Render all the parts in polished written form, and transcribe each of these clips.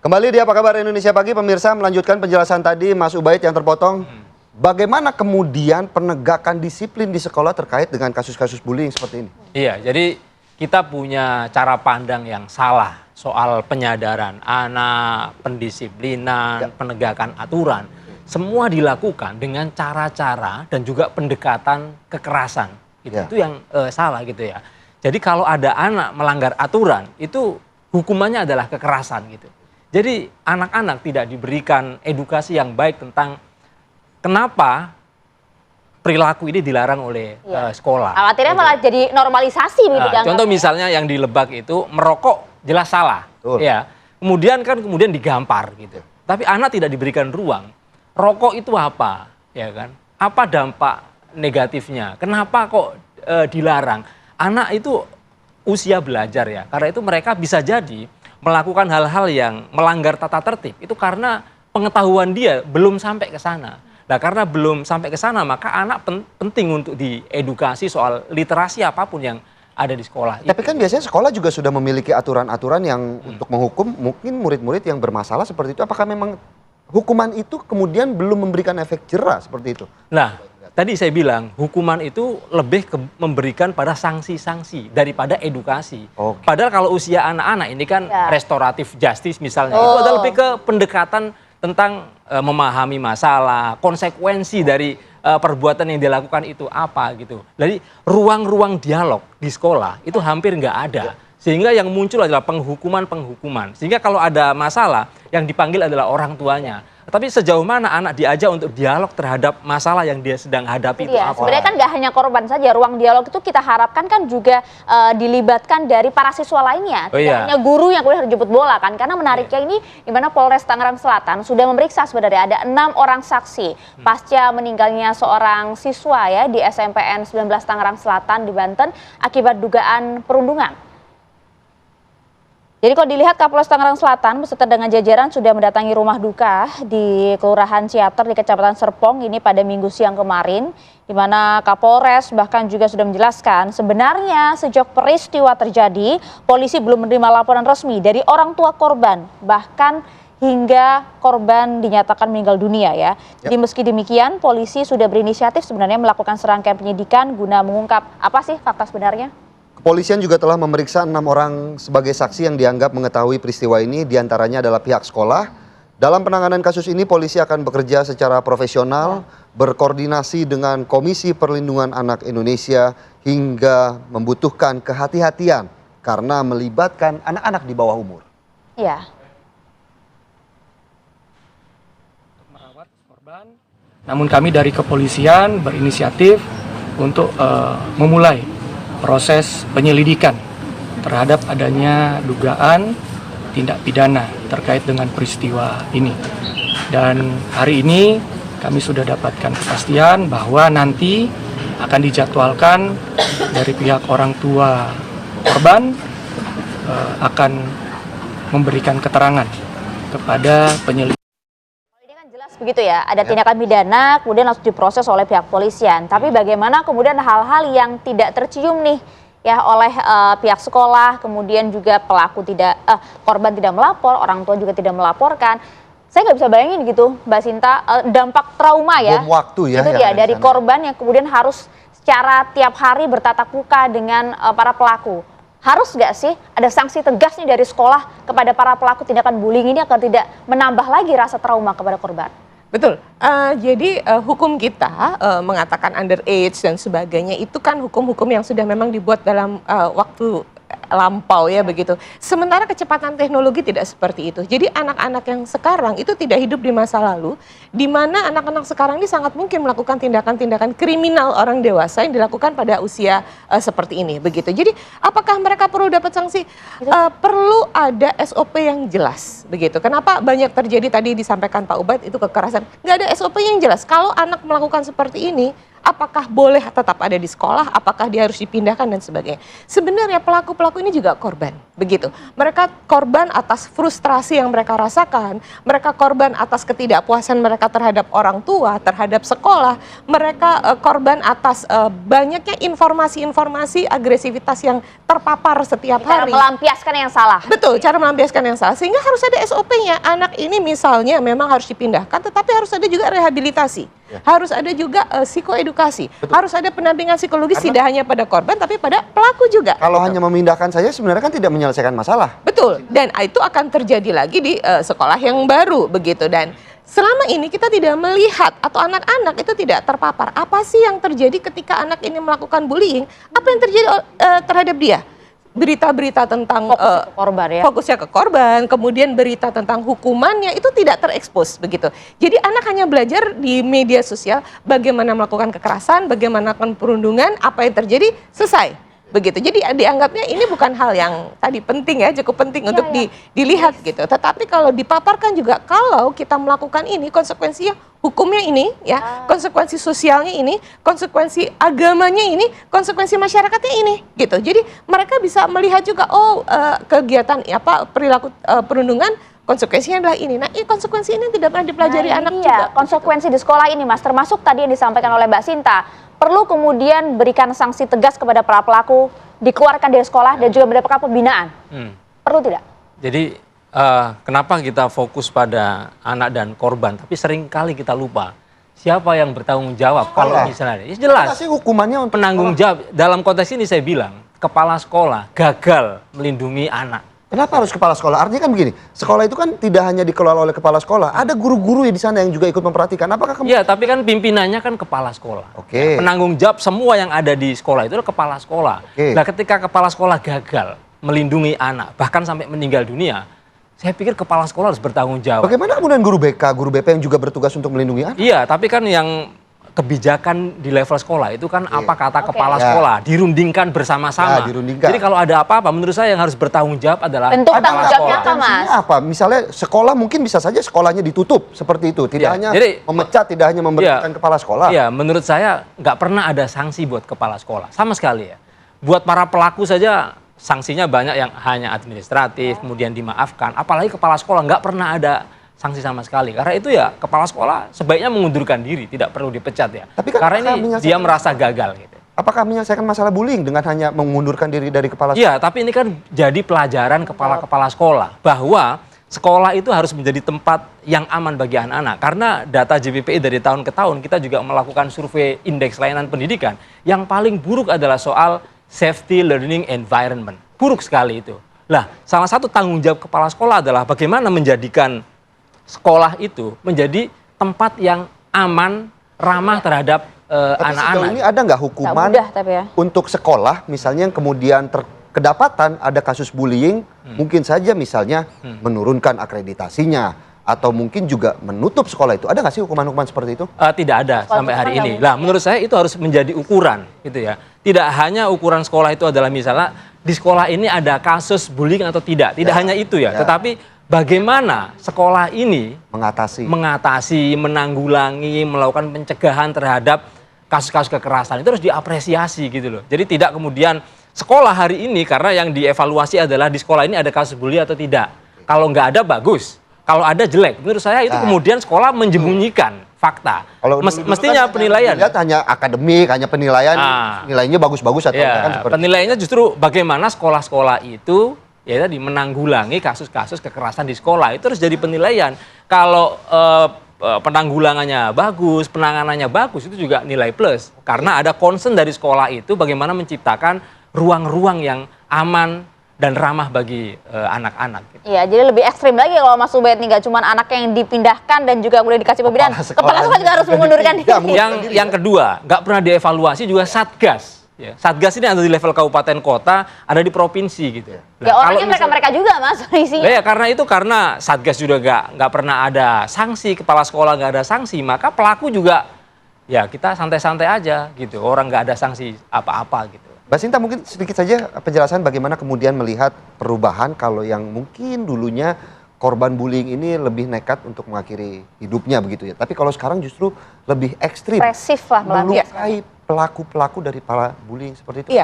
Kembali di Apa Kabar Indonesia Pagi, pemirsa, melanjutkan penjelasan tadi Mas Ubaid yang terpotong. Bagaimana kemudian penegakan disiplin di sekolah terkait dengan kasus-kasus bullying seperti ini? Iya, jadi kita punya cara pandang yang salah soal penyadaran anak, pendisiplinan, penegakan aturan. Semua dilakukan dengan cara-cara dan juga pendekatan kekerasan. Gitu. Itu yang salah gitu ya. Jadi kalau ada anak melanggar aturan, itu hukumannya adalah kekerasan gitu. Jadi anak-anak tidak diberikan edukasi yang baik tentang kenapa perilaku ini dilarang oleh sekolah. Khawatirnya malah jadi normalisasi. Nah, contoh misalnya yang di Lebak itu merokok jelas salah, ya. Kemudian digampar gitu. Tapi anak tidak diberikan ruang. Rokok itu apa, ya kan? Apa dampak negatifnya? Kenapa kok dilarang? Anak itu usia belajar ya. Karena itu mereka bisa jadi melakukan hal-hal yang melanggar tata tertib itu karena pengetahuan dia belum sampai ke sana. Nah, karena belum sampai ke sana maka anak penting untuk diedukasi soal literasi apapun yang ada di sekolah. Tapi kan biasanya sekolah juga sudah memiliki aturan-aturan yang untuk menghukum mungkin murid-murid yang bermasalah seperti itu. Apakah memang hukuman itu kemudian belum memberikan efek jera seperti itu? Nah, tadi saya bilang hukuman itu lebih memberikan pada sanksi-sanksi daripada edukasi. Padahal kalau usia anak-anak ini kan restoratif justice misalnya, itu adalah lebih ke pendekatan tentang memahami masalah, konsekuensi dari perbuatan yang dilakukan itu apa gitu. Jadi ruang-ruang dialog di sekolah itu hampir nggak ada. Sehingga yang muncul adalah penghukuman. Sehingga kalau ada masalah yang dipanggil adalah orang tuanya. Tapi sejauh mana anak diajak untuk dialog terhadap masalah yang dia sedang hadapi itu apa? Sebenarnya kan nggak hanya korban saja, ruang dialog itu kita harapkan kan juga dilibatkan dari para siswa lainnya. Tidak hanya guru yang kemudian terjemput bola kan. Karena menariknya ini di mana Polres Tangerang Selatan sudah memeriksa sebenarnya ada 6 orang saksi pasca meninggalnya seorang siswa ya di SMPN 19 Tangerang Selatan di Banten akibat dugaan perundungan. Jadi kalau dilihat Kapolres Tangerang Selatan beserta dengan jajaran sudah mendatangi rumah duka di Kelurahan Ciater di Kecamatan Serpong ini pada Minggu siang kemarin, di mana Kapolres bahkan juga sudah menjelaskan sebenarnya sejak peristiwa terjadi polisi belum menerima laporan resmi dari orang tua korban, bahkan hingga korban dinyatakan meninggal dunia ya. Jadi meski demikian polisi sudah berinisiatif sebenarnya melakukan serangkaian penyidikan guna mengungkap apa sih fakta sebenarnya. Kepolisian juga telah memeriksa 6 orang sebagai saksi yang dianggap mengetahui peristiwa ini, diantaranya adalah pihak sekolah. Dalam penanganan kasus ini, polisi akan bekerja secara profesional, berkoordinasi dengan Komisi Perlindungan Anak Indonesia hingga membutuhkan kehati-hatian karena melibatkan anak-anak di bawah umur. Iya. Merawat korban. Namun kami dari kepolisian berinisiatif untuk memulai proses penyelidikan terhadap adanya dugaan tindak pidana terkait dengan peristiwa ini. Dan hari ini kami sudah dapatkan kepastian bahwa nanti akan dijadwalkan dari pihak orang tua korban akan memberikan keterangan kepada penyelidik. Begitu ya, ada tindakan pidana kemudian harus diproses oleh pihak polisian. Tapi bagaimana kemudian hal-hal yang tidak tercium nih ya oleh pihak sekolah, kemudian juga korban tidak melapor, orang tua juga tidak melaporkan. Saya nggak bisa bayangin gitu, Mbak Sinta, dampak trauma ya. Bom waktu ya. Itu dia dari korban yang kemudian harus secara tiap hari bertatap muka dengan para pelaku. Harus nggak sih ada sanksi tegas nih dari sekolah kepada para pelaku tindakan bullying ini agar tidak menambah lagi rasa trauma kepada korban? Betul, jadi hukum kita mengatakan underage dan sebagainya itu kan hukum-hukum yang sudah memang dibuat dalam waktu lampau ya begitu. Sementara kecepatan teknologi tidak seperti itu. Jadi anak-anak yang sekarang itu tidak hidup di masa lalu, di mana anak-anak sekarang ini sangat mungkin melakukan tindakan-tindakan kriminal orang dewasa yang dilakukan pada usia seperti ini begitu. Jadi apakah mereka perlu dapat sanksi? Perlu ada SOP yang jelas begitu. Kenapa banyak terjadi tadi disampaikan Pak Ubaid itu kekerasan? Nggak ada SOP yang jelas. Kalau anak melakukan seperti ini, apakah boleh tetap ada di sekolah, apakah dia harus dipindahkan dan sebagainya. Sebenarnya pelaku-pelaku ini juga korban, begitu. Mereka korban atas frustrasi yang mereka rasakan, mereka korban atas ketidakpuasan mereka terhadap orang tua, terhadap sekolah, mereka korban atas banyaknya informasi-informasi agresivitas yang terpapar setiap hari. Cara melampiaskan yang salah. Betul, cara melampiaskan yang salah. Sehingga harus ada SOP-nya. Anak ini misalnya memang harus dipindahkan, tetapi harus ada juga rehabilitasi. Harus ada juga psikoedukasi. Harus ada pendampingan psikologis tidak hanya pada korban, tapi pada pelaku juga. Kalau hanya memindahkan saja sebenarnya kan tidak menyelesaikan masalah. Betul, dan itu akan terjadi lagi di sekolah yang baru begitu. Dan selama ini kita tidak melihat atau anak-anak itu tidak terpapar. Apa sih yang terjadi ketika anak ini melakukan bullying? Apa yang terjadi terhadap dia? Berita-berita tentang Fokusnya ke korban ya. fokusnya ke korban, kemudian berita tentang hukumannya itu tidak terekspos begitu. Jadi anak hanya belajar di media sosial bagaimana melakukan kekerasan, bagaimana melakukan perundungan, apa yang terjadi, selesai. Begitu. Jadi dianggapnya ini bukan hal yang tadi penting ya, cukup penting untuk dilihat gitu. Tetapi kalau dipaparkan juga, kalau kita melakukan ini konsekuensinya hukumnya ini ya, konsekuensi sosialnya ini, konsekuensi agamanya ini, konsekuensi masyarakatnya ini gitu. Jadi mereka bisa melihat juga kegiatan perilaku perundungan konsekuensinya adalah ini. Nah, konsekuensi ini tidak pernah dipelajari anak juga. Konsekuensi di sekolah ini, Mas, termasuk tadi yang disampaikan oleh Mbak Sinta, perlu kemudian berikan sanksi tegas kepada para pelaku, dikeluarkan dari sekolah dan juga mendapatkan pembinaan. Perlu tidak? Jadi kenapa kita fokus pada anak dan korban, tapi seringkali kita lupa siapa yang bertanggung jawab kalau misalnya. Ya jelas. Apa sih hukumannya untuk penanggung jawab. Dalam konteks ini saya bilang, kepala sekolah gagal melindungi anak. Kenapa harus kepala sekolah? Artinya kan begini, sekolah itu kan tidak hanya dikelola oleh kepala sekolah, ada guru-guru di sana yang juga ikut memperhatikan. Apakah Iya, tapi kan pimpinannya kan kepala sekolah. Oke. Penanggung jawab semua yang ada di sekolah itu adalah kepala sekolah. Oke. Nah, ketika kepala sekolah gagal melindungi anak, bahkan sampai meninggal dunia, saya pikir kepala sekolah harus bertanggung jawab. Bagaimana kemudian guru BK, guru BP yang juga bertugas untuk melindungi anak? Iya, tapi kan yang kebijakan di level sekolah itu kan apa kata kepala sekolah, dirundingkan bersama-sama. Ya, dirundingkan. Jadi kalau ada apa-apa, menurut saya yang harus bertanggung jawab adalah Bentuk kepala tanggung jawabnya sekolah. apa, Mas? Potensinya apa? Misalnya sekolah mungkin bisa saja sekolahnya ditutup seperti itu, tidak Iya, hanya jadi, memecat, tidak hanya memberhentikan kepala sekolah. Iya, menurut saya nggak pernah ada sanksi buat kepala sekolah, sama sekali ya. Buat para pelaku saja sanksinya banyak yang hanya administratif, kemudian dimaafkan. Apalagi kepala sekolah nggak pernah ada sanksi sama sekali. Karena itu ya kepala sekolah sebaiknya mengundurkan diri, tidak perlu dipecat ya. Tapi kan karena ini dia merasa gagal gitu. Apakah menyelesaikan masalah bullying dengan hanya mengundurkan diri dari kepala sekolah? Iya, tapi ini kan jadi pelajaran kepala-kepala sekolah bahwa sekolah itu harus menjadi tempat yang aman bagi anak-anak. Karena data JPPI dari tahun ke tahun kita juga melakukan survei indeks layanan pendidikan. Yang paling buruk adalah soal safety learning environment. Buruk sekali itu. Lah, salah satu tanggung jawab kepala sekolah adalah bagaimana menjadikan sekolah itu menjadi tempat yang aman, ramah terhadap Tapi sejauh anak-anak. ini ada nggak hukuman mudah, tapi ya. untuk sekolah misalnya yang kemudian kedapatan ada kasus bullying, mungkin saja misalnya menurunkan akreditasinya atau mungkin juga menutup sekolah itu. Ada nggak sih hukuman-hukuman seperti itu? Tidak ada sampai hari ini. Lah, menurut saya itu harus menjadi ukuran, gitu ya. Tidak hanya ukuran sekolah itu adalah misalnya di sekolah ini ada kasus bullying atau tidak. Tidak hanya itu ya, tetapi bagaimana sekolah ini mengatasi, menanggulangi, melakukan pencegahan terhadap kasus-kasus kekerasan itu harus diapresiasi gitu loh. Jadi tidak kemudian sekolah hari ini karena yang dievaluasi adalah di sekolah ini ada kasus bully atau tidak. Kalau nggak ada bagus, kalau ada jelek. Menurut saya itu kemudian sekolah menyembunyikan fakta. Kalau mestinya kan penilaian. Lihat hanya akademik, hanya penilaian, nilainya bagus-bagus atau ya, kan seperti penilaiannya justru bagaimana sekolah-sekolah itu ya tadi menanggulangi kasus-kasus kekerasan di sekolah itu harus jadi penilaian. Kalau penanggulangannya bagus, penanganannya bagus, itu juga nilai plus. Karena ada concern dari sekolah itu bagaimana menciptakan ruang-ruang yang aman dan ramah bagi anak-anak. Gitu. Iya, jadi lebih ekstrim lagi kalau Mas Ubed nih, nggak cuma anak yang dipindahkan dan juga kemudian dikasih pembinaan. Kepala sekolah juga harus mengundurkan diri. Yang kedua, nggak pernah dievaluasi juga Satgas. Ya, Satgas ini ada di level kabupaten kota, ada di provinsi gitu. Ya orangnya mereka-mereka juga, Mas, isinya. Ya karena Satgas juga nggak pernah ada sanksi, kepala sekolah nggak ada sanksi, maka pelaku juga ya kita santai-santai aja gitu. Orang nggak ada sanksi apa-apa gitu. Mbak Sinta, mungkin sedikit saja penjelasan bagaimana kemudian melihat perubahan kalau yang mungkin dulunya korban bullying ini lebih nekat untuk mengakhiri hidupnya begitu ya. Tapi kalau sekarang justru lebih ekstrim. Presif lah melukai pelaku-pelaku dari para bullying seperti itu.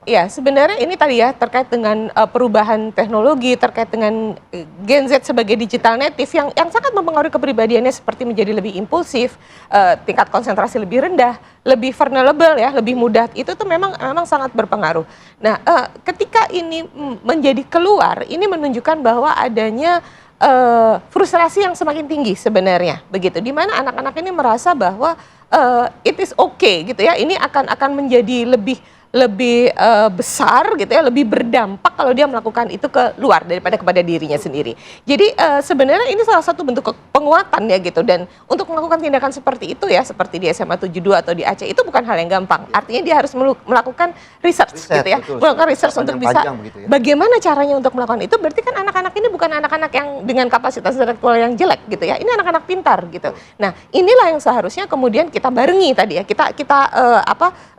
Iya, sebenarnya ini tadi ya terkait dengan perubahan teknologi, terkait dengan Gen Z sebagai digital native yang sangat mempengaruhi kepribadiannya seperti menjadi lebih impulsif, tingkat konsentrasi lebih rendah, lebih vulnerable ya, lebih mudah. Itu tuh memang sangat berpengaruh. Nah, ketika ini menjadi keluar, ini menunjukkan bahwa adanya frustrasi yang semakin tinggi sebenarnya begitu, di mana anak-anak ini merasa bahwa it is okay gitu ya, ini akan menjadi lebih besar gitu ya, lebih berdampak kalau dia melakukan itu keluar daripada kepada dirinya sendiri. Jadi sebenarnya ini salah satu bentuk penguatan ya gitu, dan untuk melakukan tindakan seperti itu ya, seperti di SMA 72 atau di Aceh itu bukan hal yang gampang. Artinya dia harus melakukan research gitu ya, melakukan research untuk bisa bagaimana caranya untuk melakukan itu. Berarti kan anak-anak ini bukan anak-anak yang dengan kapasitas intelektual yang jelek gitu ya, ini anak-anak pintar gitu. Nah, inilah yang seharusnya kemudian kita barengi tadi ya, kita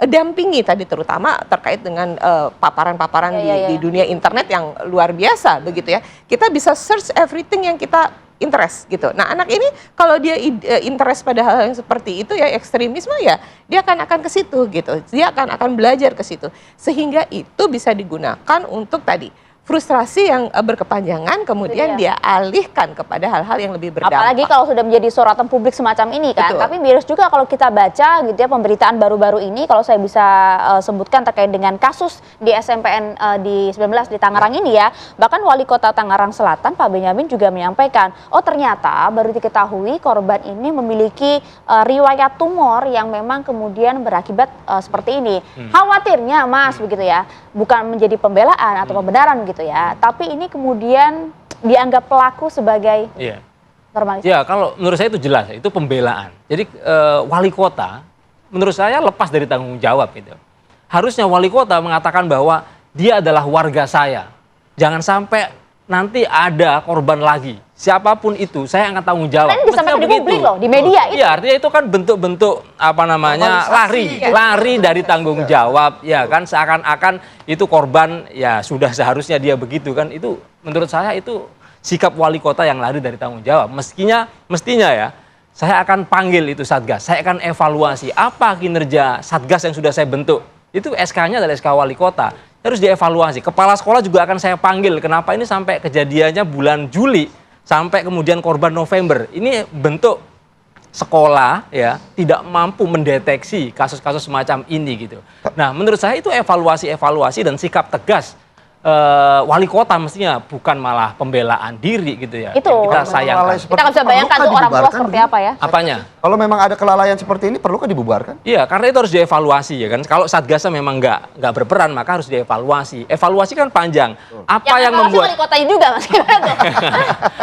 dampingi tadi, terutama terkait dengan paparan-paparan di dunia internet yang luar biasa begitu ya. Kita bisa search everything yang kita interest gitu. Nah, anak ini kalau dia interest pada hal yang seperti itu ya, ekstremisme ya, dia akan ke situ gitu. Dia akan belajar ke situ. Sehingga itu bisa digunakan untuk tadi frustrasi yang berkepanjangan, kemudian dia alihkan kepada hal-hal yang lebih berdampak. Apalagi kalau sudah menjadi sorotan publik semacam ini kan. Betul. Tapi miris juga kalau kita baca gitu ya pemberitaan baru-baru ini, kalau saya bisa sebutkan terkait dengan kasus di SMPN di 19 di Tangerang ini ya. Bahkan Wali Kota Tangerang Selatan Pak Benyamin juga menyampaikan, oh ternyata baru diketahui korban ini memiliki riwayat tumor yang memang kemudian berakibat seperti ini. Khawatirnya Mas begitu ya, bukan menjadi pembelaan atau pembenaran gitu ya, tapi ini kemudian dianggap pelaku sebagai normalisasi. Ya, kalau menurut saya itu jelas, itu pembelaan. Jadi wali kota menurut saya lepas dari tanggung jawab gitu. Harusnya wali kota mengatakan bahwa dia adalah warga saya. Jangan sampai nanti ada korban lagi. Siapapun itu, saya akan tanggung jawab. Kan disampaikan di publik loh, di media itu. Iya, artinya itu kan bentuk-bentuk lari dari tanggung jawab, ya kan, seakan-akan itu korban ya sudah seharusnya dia begitu kan. Itu menurut saya itu sikap wali kota yang lari dari tanggung jawab. Mestinya ya, saya akan panggil itu Satgas, saya akan evaluasi apa kinerja Satgas yang sudah saya bentuk. Itu SK-nya adalah SK wali kota. Harus dievaluasi. Kepala sekolah juga akan saya panggil. Kenapa ini sampai kejadiannya bulan Juli sampai kemudian korban November. Ini bentuk sekolah ya tidak mampu mendeteksi kasus-kasus semacam ini gitu. Nah, menurut saya itu evaluasi dan sikap tegas wali kota mestinya, bukan malah pembelaan diri gitu ya. Itu kita sayangkan. Kita nggak bisa bayangkan tuh orang tua seperti apa ya. Apanya? Kalau memang ada kelalaian seperti ini, perlukah dibubarkan? Iya, karena itu harus dievaluasi ya kan. Kalau Satgasnya memang nggak berperan, maka harus dievaluasi. Evaluasi kan panjang. Apa yang membuat wali kotanya juga Mas, gimana tuh?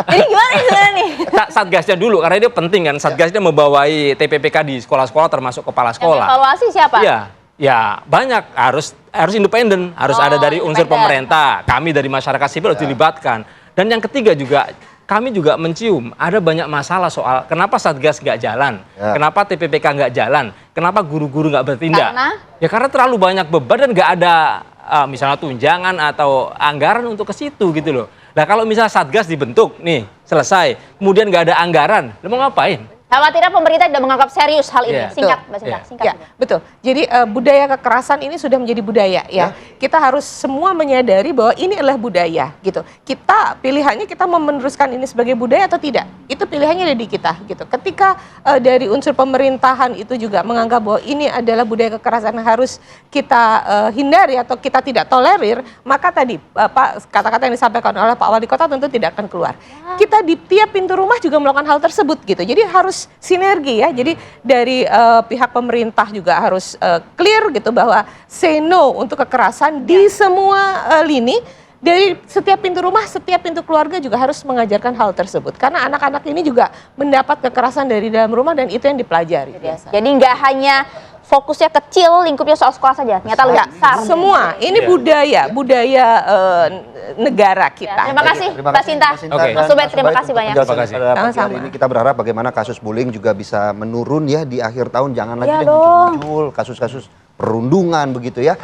Jadi gimana sebenarnya nih? Satgasnya dulu, karena dia penting kan. Satgasnya membawai TPPK di sekolah-sekolah termasuk kepala sekolah. Yang evaluasi siapa? Iya. Ya banyak, harus independen, harus ada dari unsur pemerintah, kami dari masyarakat sipil harus dilibatkan. Dan yang ketiga juga, kami juga mencium ada banyak masalah soal kenapa Satgas nggak jalan, kenapa TPPK nggak jalan, kenapa guru-guru nggak bertindak. Ya karena terlalu banyak beban dan nggak ada misalnya tunjangan atau anggaran untuk ke situ gitu loh. Nah kalau misalnya Satgas dibentuk, nih selesai, kemudian nggak ada anggaran, lo mau ngapain? Khawatirnya pemerintah tidak menganggap serius hal ini. Singkat, Mbak Sinta. Singkat. Ya, betul. Jadi budaya kekerasan ini sudah menjadi budaya ya. Kita harus semua menyadari bahwa ini adalah budaya gitu. Kita pilihannya kita mau meneruskan ini sebagai budaya atau tidak. Itu pilihannya ada di kita gitu. Ketika dari unsur pemerintahan itu juga menganggap bahwa ini adalah budaya kekerasan yang harus kita hindari atau kita tidak tolerir, maka tadi kata-kata yang disampaikan oleh Pak Wali Kota tentu tidak akan keluar. Kita di tiap pintu rumah juga melakukan hal tersebut gitu. Jadi harus sinergi ya. Jadi dari pihak pemerintah juga harus clear gitu bahwa say no untuk kekerasan di semua lini. Dari setiap pintu rumah, setiap pintu keluarga juga harus mengajarkan hal tersebut. Karena anak-anak ini juga mendapat kekerasan dari dalam rumah dan itu yang dipelajari. Jadi nggak hanya fokusnya kecil, lingkupnya soal sekolah saja. Ternyata lebih besar. Semua. Ini budaya negara kita. Terima kasih Mbak Sinta. Mas Ubed, terima kasih banyak. Sama-sama. Hari ini kita berharap bagaimana kasus bullying juga bisa menurun ya di akhir tahun. Jangan lagi dong. muncul kasus-kasus perundungan begitu ya.